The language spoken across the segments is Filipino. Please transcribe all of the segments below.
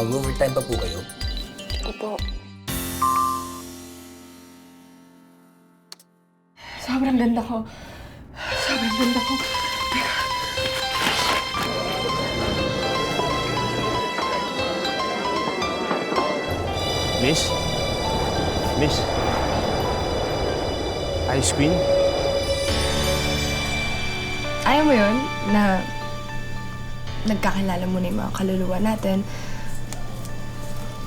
Mag-overtime pa po kayo? Opo. Sobrang ganda ko. Sobrang ganda ko. Miss? Miss? Ice Queen? Ayaw mo yun na nagkakilala muna yung mga kaluluwa natin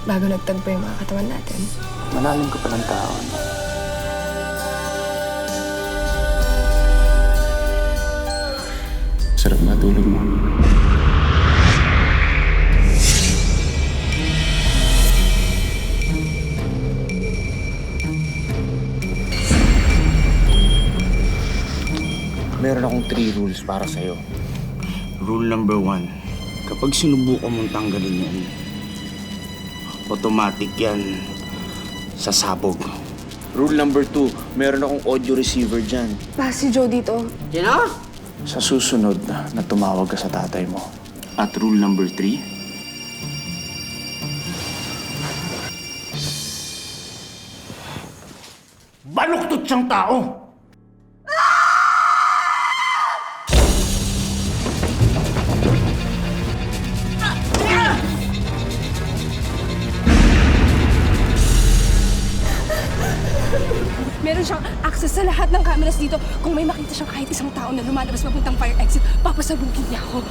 bago nagtagpo yung mga katawan natin. Malalim ka pa ng tao. Sarap matulog mo. Meron akong 3 rules para sa'yo. Rule number 1, kapag sinubukan mong tanggalin yan, automatic yan sasabog. Rule number 2, meron akong audio receiver dyan. Pa, si Joe dito. Sa susunod na tumawag ka sa tatay mo. At rule number 3, Baluktot siyang tao! Meron siyang access sa lahat ng cameras dito. Kung may makita siyang kahit isang tao na lumalabas papuntang fire exit, papasabugin niya ako.